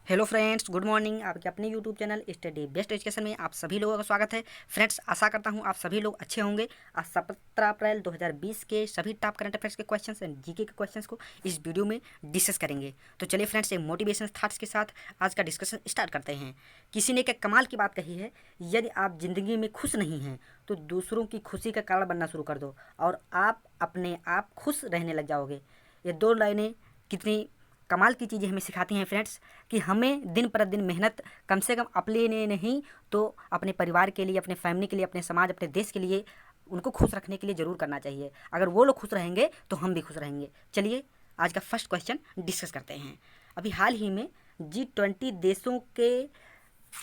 Hello friends, good morning. आपके अपने YouTube channel study best education में आप सभी लोगों का स्वागत है। फ्रेंड्स, आशा करता हूं आप सभी लोग अच्छे होंगे। आज 17 अप्रैल 2020 के सभी टॉप करंट अफेयर्स के क्वेश्चंस एंड जीके के क्वेश्चंस को इस वीडियो में डिस्कस करेंगे। तो चलिए फ्रेंड्स, एक मोटिवेशन थॉट्स के साथ आज का डिस्कशन स्टार्ट करते हैं। किसी ने एक कमाल की बात कही है, यदि आप ज़िंदगी में खुश नहीं हैं तो दूसरों की खुशी का कारण बनना शुरू कर दो और आप अपने आप खुश रहने लग जाओगे। ये दो लाइनें कितनी कमाल की चीज़ें हमें सिखाती हैं फ्रेंड्स, कि हमें दिन प्रतिदिन मेहनत कम से कम अपने लिए नहीं तो अपने परिवार के लिए, अपने फैमिली के लिए, अपने समाज, अपने देश के लिए, उनको खुश रखने के लिए ज़रूर करना चाहिए। अगर वो लोग खुश रहेंगे तो हम भी खुश रहेंगे। चलिए आज का फर्स्ट क्वेश्चन डिस्कस करते हैं। अभी हाल ही में G20 देशों के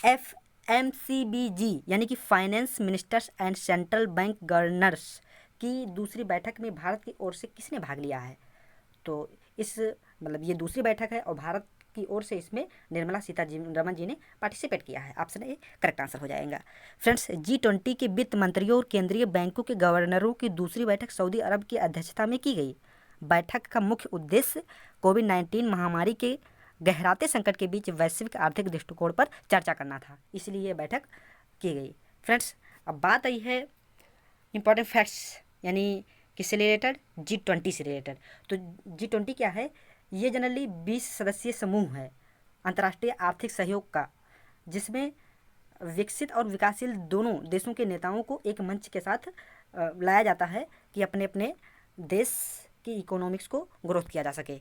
FMCBG यानी कि finance ministers and central bank governors की दूसरी बैठक में भारत की ओर से किसने भाग लिया है? तो इस मतलब ये दूसरी बैठक है और भारत की ओर से इसमें निर्मला सीतारमन जी ने पार्टिसिपेट किया है। ऑप्शन ए करेक्ट आंसर हो जाएगा। फ्रेंड्स, G20 के वित्त मंत्रियों और केंद्रीय बैंकों के गवर्नरों की दूसरी बैठक सऊदी अरब की अध्यक्षता में की गई। बैठक का मुख्य उद्देश्य कोविड-19 महामारी के गहराते संकट के बीच वैश्विक आर्थिक दृष्टिकोण पर चर्चा करना था, इसलिए ये बैठक की गई। फ्रेंड्स, अब बात आई है इंपॉर्टेंट फैक्ट्स यानी किससे रिलेटेड? G20 से रिलेटेड। तो G20 क्या है? ये जनरली 20 सदस्यीय समूह है अंतर्राष्ट्रीय आर्थिक सहयोग का, जिसमें विकसित और विकासशील दोनों देशों के नेताओं को एक मंच के साथ लाया जाता है कि अपने अपने देश की इकोनॉमिक्स को ग्रोथ किया जा सके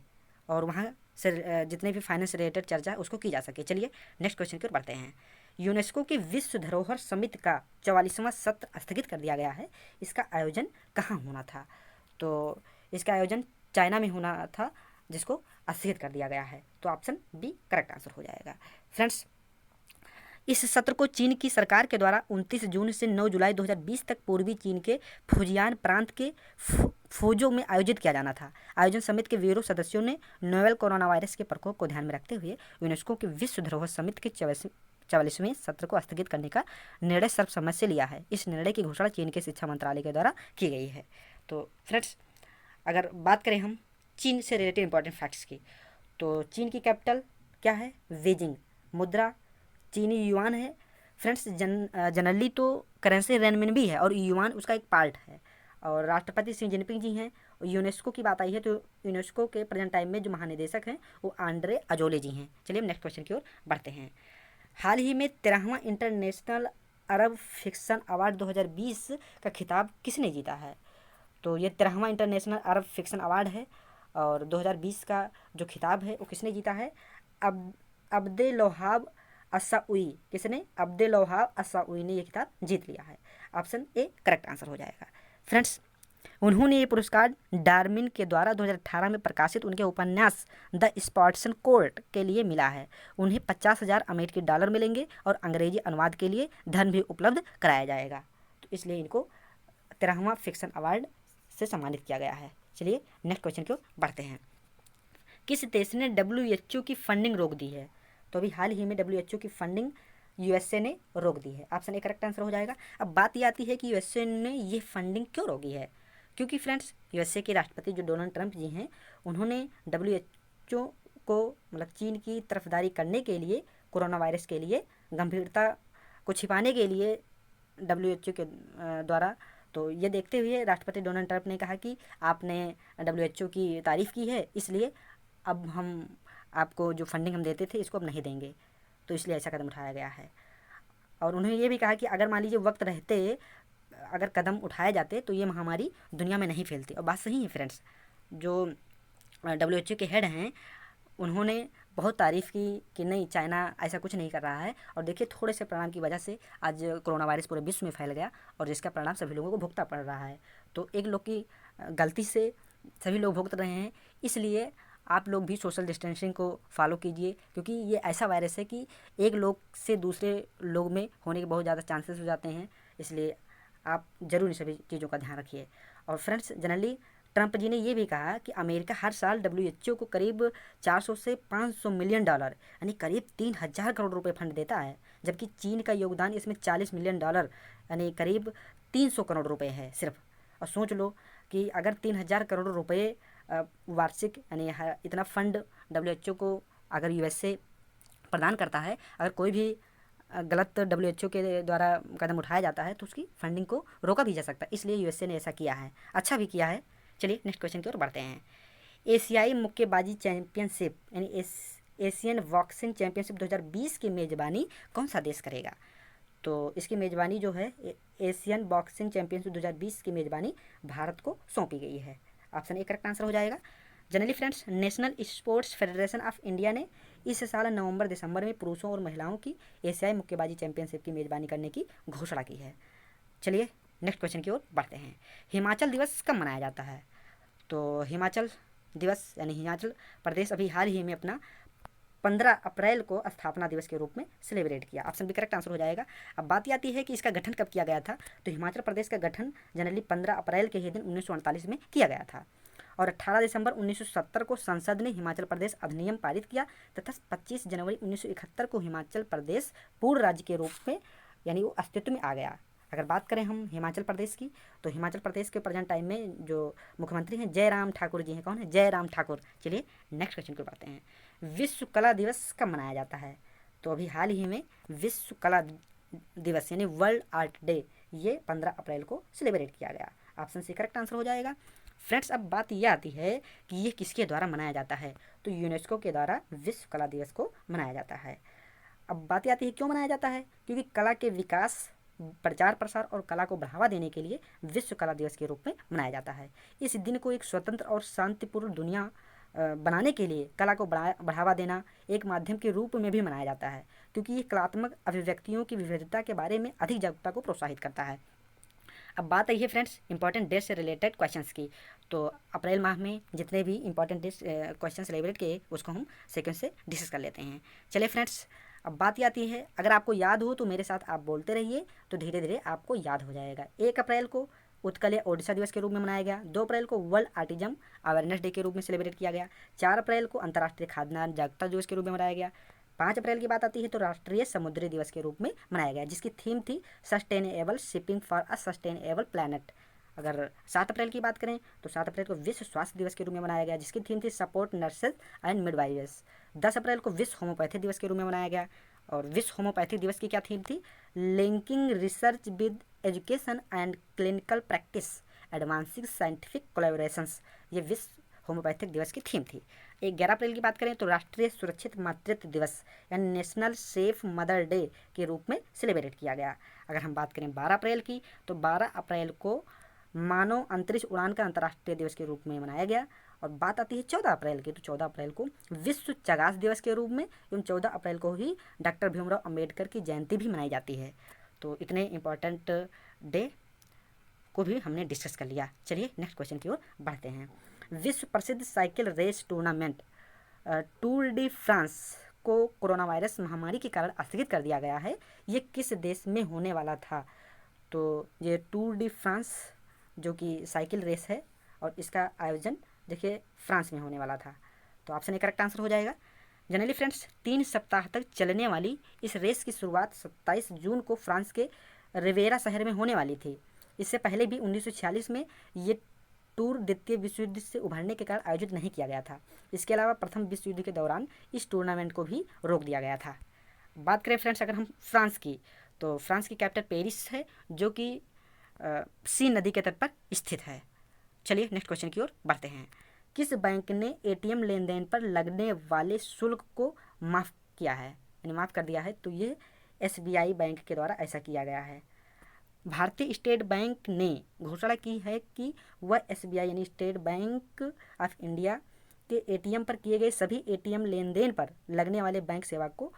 और वहाँ से जितने भी फाइनेंस रिलेटेड चर्चा उसको की जा सके। चलिए नेक्स्ट क्वेश्चन की ओर बढ़ते हैं। यूनेस्को की विश्व धरोहर समिति का 44वां सत्र स्थगित कर दिया गया है। इसका आयोजन कहाँ होना था? तो इसका आयोजन चाइना में होना था, जिसको स्थगित कर दिया गया है। तो ऑप्शन बी करेक्ट आंसर हो जाएगा। फ्रेंड्स, इस सत्र को चीन की सरकार के द्वारा 29 जून से 9 जुलाई 2020 तक पूर्वी चीन के फुजियान प्रांत के फूजो में आयोजित किया जाना था। आयोजन समिति के ब्यूरो सदस्यों ने नोवेल कोरोना वायरस के प्रकोप को ध्यान में रखते हुए यूनेस्को के विश्व धरोहर समिति के 44वें सत्र को स्थगित करने का निर्णय सर्वसम्मति से लिया है। इस निर्णय की घोषणा चीन के शिक्षा मंत्रालय के द्वारा की गई है। तो फ्रेंड्स, अगर बात करें हम चीन से रिलेटेड इंपॉर्टेंट फैक्ट्स की, तो चीन की कैपिटल क्या है? बीजिंग। मुद्रा चीनी युआन है। फ्रेंड्स, जनरली तो करेंसी रेनमिन भी है और युआन उसका एक पार्ट है। और राष्ट्रपति शी जिनपिंग जी हैं। और यूनेस्को की बात आई है तो यूनेस्को के प्रेजेंट टाइम में जो महानिदेशक हैं वो आंड्रे अजोले जी हैं। चलिए हम नेक्स्ट क्वेश्चन की ओर बढ़ते हैं। हाल ही में 13वां इंटरनेशनल अरब फिक्शन अवार्ड 2020 का खिताब किसने जीता है? तो ये 13वां इंटरनेशनल अरब फिक्शन अवार्ड है और 2020 का जो खिताब है वो किसने जीता है? अब अब्देलवहाब असाउई। किसने? अब्देलवहाब असाउई ने ये खिताब जीत लिया है। ऑप्शन ए करेक्ट आंसर हो जाएगा। फ्रेंड्स, उन्होंने ये पुरस्कार डार्विन के द्वारा 2018 में प्रकाशित उनके उपन्यास द स्पार्टन कोर्ट के लिए मिला है। उन्हें 50,000 अमेरिकी डॉलर मिलेंगे और अंग्रेजी अनुवाद के लिए धन भी उपलब्ध कराया जाएगा। तो इसलिए इनको 13वां फिक्शन अवार्ड से सम्मानित किया गया है। चलिए नेक्स्ट क्वेश्चन की ओर बढ़ते हैं। किस देश ने WHO की फंडिंग रोक दी है? तो अभी हाल ही में WHO की फंडिंग USA ने रोक दी है। ऑप्शन ए करेक्ट आंसर हो जाएगा। अब बात ये आती है कि USA ने ये फंडिंग क्यों रोकी है? क्योंकि फ्रेंड्स, USA के राष्ट्रपति जो डोनाल्ड ट्रंप जी हैं, उन्होंने WHO को मतलब चीन की तरफदारी करने के लिए, कोरोना वायरस के लिए गंभीरता को छिपाने के लिए WHO के द्वारा, तो ये देखते हुए राष्ट्रपति डोनाल्ड ट्रंप ने कहा कि आपने WHO की तारीफ़ की है, इसलिए अब हम आपको जो फंडिंग हम देते थे इसको अब नहीं देंगे। तो इसलिए ऐसा कदम उठाया गया है। और उन्होंने ये भी कहा कि अगर मान लीजिए वक्त रहते अगर कदम उठाए जाते तो ये महामारी दुनिया में नहीं फैलती। और बात सही है फ्रेंड्स। जो WHO के हेड हैं उन्होंने बहुत तारीफ़ की कि नहीं, चाइना ऐसा कुछ नहीं कर रहा है। और देखिए, थोड़े से परिणाम की वजह से आज कोरोना वायरस पूरे विश्व में फैल गया और जिसका परिणाम सभी लोगों को भुगतना पड़ रहा है। तो एक लोग की गलती से सभी लोग भुगत रहे हैं, इसलिए आप लोग भी सोशल डिस्टेंसिंग को फॉलो कीजिए, क्योंकि ये ऐसा वायरस है कि एक लोग से दूसरे लोग में होने के बहुत ज़्यादा चांसेस हो जाते हैं। इसलिए आप ज़रूर इन सभी चीज़ों का ध्यान रखिए। और फ्रेंड्स, जनरली ट्रंप जी ने ये भी कहा कि अमेरिका हर साल WHO को करीब 400 से 500 मिलियन डॉलर यानी करीब 3,000 करोड़ रुपए फंड देता है, जबकि चीन का योगदान इसमें 40 मिलियन डॉलर यानी करीब 300 करोड़ रुपए है सिर्फ। और सोच लो कि अगर 3,000 करोड़ रुपए वार्षिक यानी इतना फंड WHO को अगर USA प्रदान करता है। अगर कोई भी गलत WHO के द्वारा कदम उठाया जाता है तो उसकी फंडिंग को रोका भी जा सकता है, इसलिए USA ने ऐसा किया है, अच्छा भी किया है। चलिए नेक्स्ट क्वेश्चन की ओर बढ़ते हैं। एशियाई मुक्केबाजी चैंपियनशिप यानी एशियन बॉक्सिंग चैंपियनशिप 2020 की मेज़बानी कौन सा देश करेगा? तो इसकी मेज़बानी जो है एशियन बॉक्सिंग चैंपियनशिप 2020 की मेज़बानी भारत को सौंपी गई है। ऑप्शन ए करेक्ट आंसर हो जाएगा। Generally friends, national sports federation of India ने इस साल नवंबर दिसंबर में पुरुषों और महिलाओं की एशियाई मुक्केबाजी चैंपियनशिप की मेज़बानी करने की घोषणा की है। चलिए नेक्स्ट क्वेश्चन की ओर बढ़ते हैं। हिमाचल दिवस कब मनाया जाता है? तो हिमाचल दिवस यानी हिमाचल प्रदेश अभी हाल ही में अपना 15 अप्रैल को स्थापना दिवस के रूप में सेलिब्रेट किया। ऑप्शन भी करेक्ट आंसर हो जाएगा। अब बात आती है कि इसका गठन कब किया गया था। तो हिमाचल प्रदेश का गठन जनरली 15 अप्रैल के ही दिन 1948 में किया गया था और 18 दिसंबर 1970 को संसद ने हिमाचल प्रदेश अधिनियम पारित किया तथा 25 जनवरी 1971 को हिमाचल प्रदेश पूर्ण राज्य के रूप में यानी वो अस्तित्व में आ गया। अगर बात करें हम हिमाचल प्रदेश की, तो हिमाचल प्रदेश के प्रेजेंट टाइम में जो मुख्यमंत्री हैं जयराम ठाकुर जी हैं। कौन है? जयराम ठाकुर। चलिए नेक्स्ट क्वेश्चन को बढ़ते हैं। विश्व कला दिवस कब मनाया जाता है? तो अभी हाल ही में विश्व कला दिवस यानी वर्ल्ड आर्ट डे ये 15 अप्रैल को सेलिब्रेट किया गया। ऑप्शन सी करेक्ट आंसर हो जाएगा। फ्रेंड्स, अब बात यह आती है कि ये किसके द्वारा मनाया जाता है। तो यूनेस्को के द्वारा विश्व कला दिवस को मनाया जाता है। अब बात आती है क्यों मनाया जाता है। क्योंकि कला के विकास, प्रचार प्रसार और कला को बढ़ावा देने के लिए विश्व कला दिवस के रूप में मनाया जाता है। इस दिन को एक स्वतंत्र और शांतिपूर्ण दुनिया बनाने के लिए कला को बढ़ावा देना एक माध्यम के रूप में भी मनाया जाता है, क्योंकि ये कलात्मक अभिव्यक्तियों की विविधता के बारे में अधिक जागरूकता को प्रोत्साहित करता है। अब बात आई है फ्रेंड्स इंपॉर्टेंट डेट से रिलेटेड क्वेश्चंस की। तो अप्रैल माह में जितने भी इंपॉर्टेंट डेट क्वेश्चन सेलिब्रेट किए उसको हम सेकंड से डिस्कस कर लेते हैं। चलिए फ्रेंड्स, अब बात आती है, अगर आपको याद हो तो मेरे साथ आप बोलते रहिए तो धीरे धीरे आपको याद हो जाएगा। 1 अप्रैल को उत्कलीय ओडिशा दिवस के रूप में मनाया गया। 2 अप्रैल को वर्ल्ड आर्टिज्म अवेयरनेस डे के रूप में सेलिब्रेट किया गया। 4 अप्रैल को अंतर्राष्ट्रीय खाद्यान्न जागरूकता दिवस के रूप में मनाया गया। 5 अप्रैल की बात आती है तो राष्ट्रीय समुद्री दिवस के रूप में मनाया गया, जिसकी थीम थी sustainable shipping for a sustainable planet. अगर 7 अप्रैल की बात करें तो 7 अप्रैल को विश्व स्वास्थ्य दिवस के रूप में मनाया गया, जिसकी थीम थी सपोर्ट नर्सेज एंड मिडवाइवर्स। 10 अप्रैल को विश्व होम्योपैथी दिवस के रूप में मनाया गया और विश्व होम्योपैथी दिवस की क्या थीम थी? Linking research with education and clinical practice advancing scientific collaborations, ये विश्व होम्योपैथिक दिवस की थीम थी। 11 अप्रैल की बात करें तो राष्ट्रीय सुरक्षित मातृत्व दिवस यानी नेशनल सेफ मदर डे के रूप में सेलिब्रेट किया गया। अगर हम बात करें 12 अप्रैल की तो 12 अप्रैल को मानव अंतरिक्ष उड़ान का अंतर्राष्ट्रीय दिवस के रूप में मनाया गया। और बात आती है 14 अप्रैल की तो 14 अप्रैल को विश्व चगास दिवस के रूप में एवं 14 अप्रैल को ही डॉक्टर भीमराव अंबेडकर की जयंती भी मनाई जाती है। तो इतने इम्पॉर्टेंट डे को भी हमने डिस्कस कर लिया। चलिए नेक्स्ट क्वेश्चन की ओर बढ़ते हैं। विश्व प्रसिद्ध cycle race tournament Tour de France को कोरोना वायरस महामारी के कारण स्थगित कर दिया गया है। ये किस देश में होने वाला था? तो ये टूर डी फ्रांस जो कि साइकिल रेस है और इसका आयोजन देखिए फ्रांस में होने वाला था। तो ऑप्शन ए करेक्ट आंसर हो जाएगा। जनरली फ्रेंड्स 3 सप्ताह तक चलने वाली इस रेस की शुरुआत 27 जून को फ्रांस के रिवेरा शहर में होने वाली थी। इससे पहले भी 1946 में ये टूर द्वितीय विश्व युद्ध से उभरने के कारण आयोजित नहीं किया गया था। इसके अलावा प्रथम विश्व युद्ध के दौरान इस टूर्नामेंट को भी रोक दिया गया था। बात करें फ्रेंड्स अगर हम फ्रांस की, तो फ्रांस की कैपिटल पेरिस है जो कि सीन नदी के तट पर स्थित है। चलिए नेक्स्ट क्वेश्चन की ओर बढ़ते हैं। किस बैंक ने एटीएम लेन देन पर लगने वाले शुल्क को माफ़ किया है यानी माफ़ कर दिया है? तो ये SBI बैंक के द्वारा ऐसा किया गया है। भारतीय स्टेट बैंक ने घोषणा की है कि वह SBI यानी स्टेट बैंक ऑफ इंडिया के ATM पर किए गए सभी ATM लेन देन पर लगने वाले बैंक सेवा को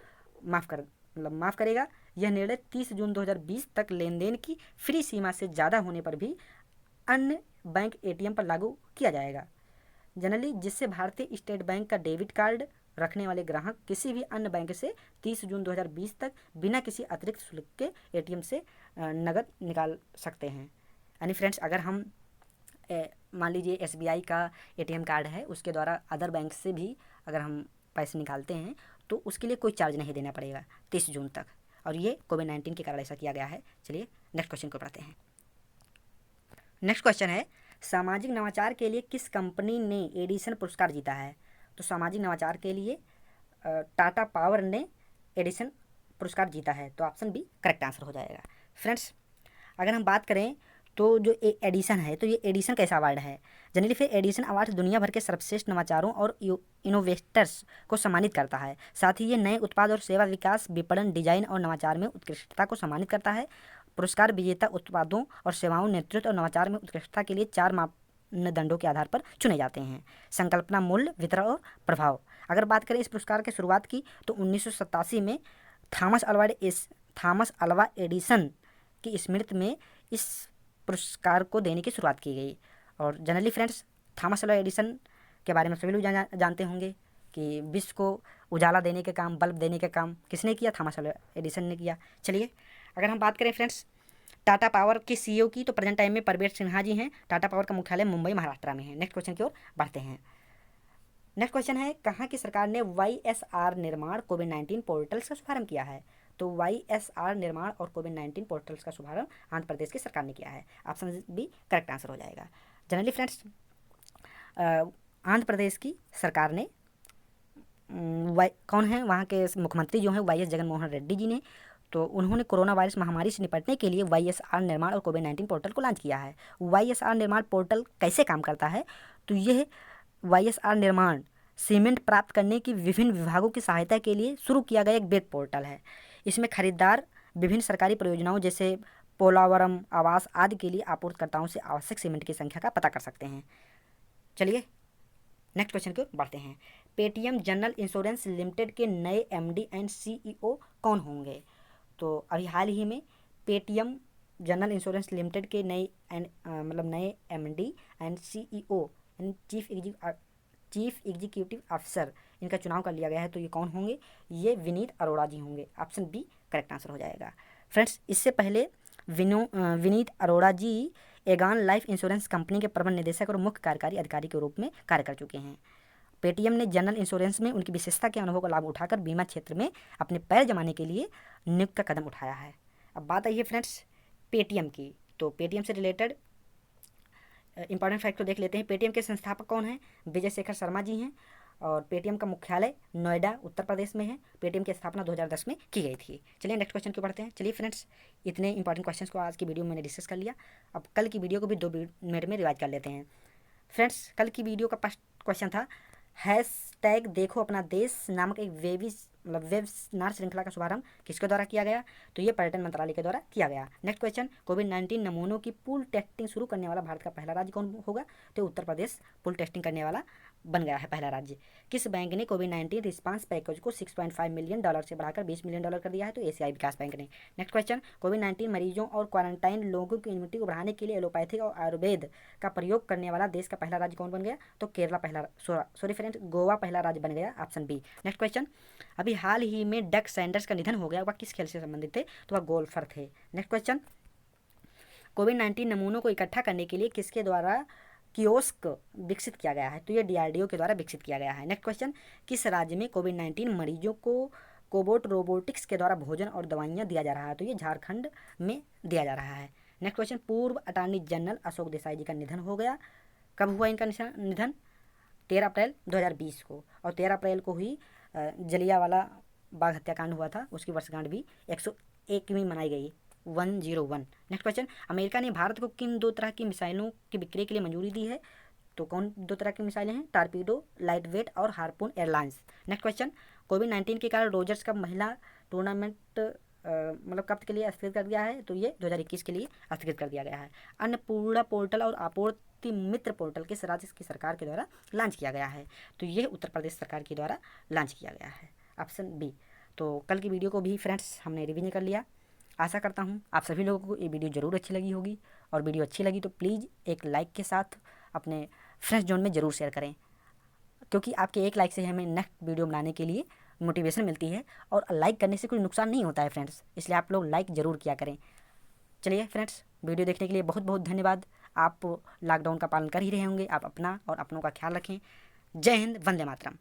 माफ़ करेगा। यह निर्णय 30 जून 2020 तक लेन देन की फ्री सीमा से ज़्यादा होने पर भी अन्य बैंक ATM पर लागू किया जाएगा। जनरली जिससे भारतीय स्टेट बैंक का डेबिट कार्ड रखने वाले ग्राहक किसी भी अन्य बैंक से 30 जून 2020 तक बिना किसी अतिरिक्त शुल्क के ATM से नकद निकाल सकते हैं। यानी फ्रेंड्स अगर हम मान लीजिए SBI का ATM कार्ड है, उसके द्वारा अदर बैंक से भी अगर हम पैसे निकालते हैं तो उसके लिए कोई चार्ज नहीं देना पड़ेगा 30 जून तक, और ये कोविड-19 के कारण ऐसा किया गया है। चलिए नेक्स्ट क्वेश्चन को पढ़ते हैं। नेक्स्ट क्वेश्चन है, सामाजिक नवाचार के लिए किस कंपनी ने एडिसन पुरस्कार जीता है? तो सामाजिक नवाचार के लिए टाटा पावर ने एडिसन पुरस्कार जीता है। तो ऑप्शन बी करेक्ट आंसर हो जाएगा। फ्रेंड्स, अगर हम बात करें तो जो एडिसन है, तो ये एडिसन कैसा अवार्ड है? जनरली फिर एडिसन अवार्ड दुनिया भर के सर्वश्रेष्ठ नवाचारों और इनोवेटर्स को सम्मानित करता है। साथ ही ये नए उत्पाद और सेवा विकास, विपणन, डिजाइन और नवाचार में उत्कृष्टता को सम्मानित करता है। पुरस्कार विजेता उत्पादों और सेवाओं, नेतृत्व और नवाचार में उत्कृष्टता के लिए 4 मानदंडों के आधार पर चुने जाते हैं: संकल्पना, मूल्य, वितरण और प्रभाव। अगर बात करें इस पुरस्कार की शुरुआत की तो 1987 में थॉमस अल्वा एडिसन की स्मृति में इस पुरस्कार को देने की शुरुआत की गई। और generally friends, Thomas Alva Edison के बारे में सभी लोग जानते होंगे कि विश्व को उजाला देने के काम, बल्ब देने के काम किसने किया? थॉमस अल्वा एडिसन ने किया। चलिए, अगर हम बात करें फ्रेंड्स टाटा पावर के सीईओ की, तो प्रेजेंट टाइम में परवेश सिन्हा जी हैं। टाटा पावर का मुख्यालय मुंबई, महाराष्ट्र में है। नेक्स्ट क्वेश्चन की ओर बढ़ते हैं। नेक्स्ट क्वेश्चन है, कहाँ की सरकार ने YSR निर्माण कोविड-19 पोर्टल्स का शुभारंभ किया है? तो YSR निर्माण और कोविड-19 पोर्टल्स का शुभारंभ आंध्र प्रदेश की सरकार ने किया है। ऑप्शन बी करेक्ट आंसर हो जाएगा। जनरली फ्रेंड्स, आंध्र प्रदेश की सरकार ने कौन है वहाँ के मुख्यमंत्री जो हैं YS जगनमोहन रेड्डी जी ने, तो उन्होंने कोरोना वायरस महामारी से निपटने के लिए YSR निर्माण और कोविड-19 पोर्टल को लॉन्च किया है। YSR निर्माण पोर्टल कैसे काम करता है? तो यह YSR निर्माण सीमेंट प्राप्त करने की विभिन्न विभागों की सहायता के लिए शुरू किया गया एक वेब पोर्टल है। इसमें खरीदार विभिन्न सरकारी परियोजनाओं जैसे पोलावरम, आवास आदि के लिए आपूर्तिकर्ताओं से आवश्यक सीमेंट की संख्या का पता कर सकते हैं। चलिए नेक्स्ट क्वेश्चन की ओर बढ़ते हैं। पेटीएम जनरल इंश्योरेंस लिमिटेड के नए MD एंड CEO कौन होंगे? तो अभी हाल ही में पेटीएम जनरल इंश्योरेंस लिमिटेड के नए MD एंड CEO यानी चीफ एग्जीक्यूटिव ऑफिसर, इनका चुनाव कर लिया गया है। तो ये कौन होंगे? ये विनीत अरोड़ा जी होंगे। ऑप्शन बी करेक्ट आंसर हो जाएगा। फ्रेंड्स, इससे पहले विनीत अरोड़ा जी एगान लाइफ इंश्योरेंस कंपनी के प्रबंध निदेशक और मुख्य कार्यकारी अधिकारी के रूप में कार्य कर चुके हैं। पेटीएम ने जनरल इंश्योरेंस में उनकी विशेषता के अनुभव का लाभ उठाकर बीमा क्षेत्र में अपने पैर जमाने के लिए नियुक्त का कदम उठाया है। अब बात आई है फ्रेंड्स पेटीएम की, तो पेटीएम से रिलेटेड इंपॉर्टेंट फैक्ट को देख लेते हैं। पेटीएम के संस्थापक कौन हैं? विजय शेखर शर्मा जी हैं और पेटीएम का मुख्यालय नोएडा, उत्तर प्रदेश में है। पेटीएम की स्थापना 2010 में की गई थी। चलिए नेक्स्ट क्वेश्चन को पढ़ते हैं। चलिए फ्रेंड्स, इतने इंपॉर्टेंट क्वेश्चंस को आज की वीडियो में मैंने डिस्कस कर लिया। अब कल की वीडियो को भी 2 मिनट में रिवाइज कर लेते हैं। फ्रेंड्स, कल की वीडियो का फर्स्ट क्वेश्चन था हैशटैग देखो अपना देश नामक एक वेबिनार श्रृंखला का शुभारंभ किसके द्वारा किया गया? तो ये पर्यटन मंत्रालय के द्वारा किया गया। नेक्स्ट क्वेश्चन, कोविड-19 नमूनों की पूल टेस्टिंग शुरू करने वाला भारत का पहला राज्य कौन होगा? तो उत्तर प्रदेश पूल टेस्टिंग करने वाला बन गया है पहला राज्य। किस बैंक ने कोविड-19 रिस्पांस पैकेज को $6.5 मिलियन से बढ़ाकर $20 मिलियन कर दिया है? तो एशियाई विकास बैंक ने। नेक्स्ट क्वेश्चन, कोविड-19 मरीजों और क्वारंटाइन लोगों की इम्यूनिटी को बढ़ाने के लिए एलोपैथिक और आयुर्वेद का प्रयोग करने वाला देश का पहला राज्य कौन बन गया? तो केरला पहला, सॉरी फ्रेंड्स, गोवा पहला राज्य बन गया। Option B. नेक्स्ट क्वेश्चन, अभी हाल ही में डक सैंडर्स का निधन हो गया, वह किस खेल से संबंधित थे? तो वह गोल्फर थे। नेक्स्ट क्वेश्चन, कोविड-19 नमूनों को इकट्ठा करने के लिए किसके द्वारा कियोस्क विकसित किया गया है? तो ये DRDO के द्वारा विकसित किया गया है। नेक्स्ट क्वेश्चन, किस राज्य में कोविड-19 मरीजों को कोबोट रोबोटिक्स के द्वारा भोजन और दवाइयाँ दिया जा रहा है? तो ये झारखंड में दिया जा रहा है। नेक्स्ट क्वेश्चन, पूर्व अटॉर्नी जनरल अशोक देसाई जी का निधन हो गया। कब हुआ इनका निधन? 13 अप्रैल 2020 को। और 13 अप्रैल को ही जलियांवाला बाग हत्याकांड हुआ था, उसकी वर्षगांठ भी 101वीं मनाई गई, 101। नेक्स्ट क्वेश्चन, अमेरिका ने भारत को किन 2 तरह की मिसाइलों की बिक्री के लिए मंजूरी दी है? तो कौन 2 तरह की मिसाइलें हैं? टारपीडो, लाइटवेट और हार्पून एयरलाइंस। नेक्स्ट क्वेश्चन, कोविड-19 के कारण रोजर्स का महिला टूर्नामेंट कब के लिए स्थगित कर दिया है? तो ये 2021 के लिए स्थगित कर दिया गया है। अन्नपूर्णा पोर्टल और आपूर्ति मित्र पोर्टल किस राज्य की सरकार के द्वारा लॉन्च किया गया है? तो ये उत्तर प्रदेश सरकार के द्वारा लॉन्च किया गया है। Option B. तो कल की वीडियो को भी फ्रेंड्स हमने रिवीजन कर लिया। आशा करता हूँ आप सभी लोगों को ये वीडियो ज़रूर अच्छी लगी होगी, और वीडियो अच्छी लगी तो प्लीज़ एक लाइक के साथ अपने फ्रेंड्स जोन में ज़रूर शेयर करें, क्योंकि आपके एक लाइक से हमें नेक्स्ट वीडियो बनाने के लिए मोटिवेशन मिलती है, और लाइक करने से कोई नुकसान नहीं होता है फ्रेंड्स, इसलिए आप लोग लाइक ज़रूर किया करें। चलिए फ्रेंड्स, वीडियो देखने के लिए बहुत बहुत धन्यवाद। आप लॉकडाउन का पालन कर ही रहे होंगे। आप अपना और अपनों का ख्याल रखें। जय हिंद, वंदे मातरम।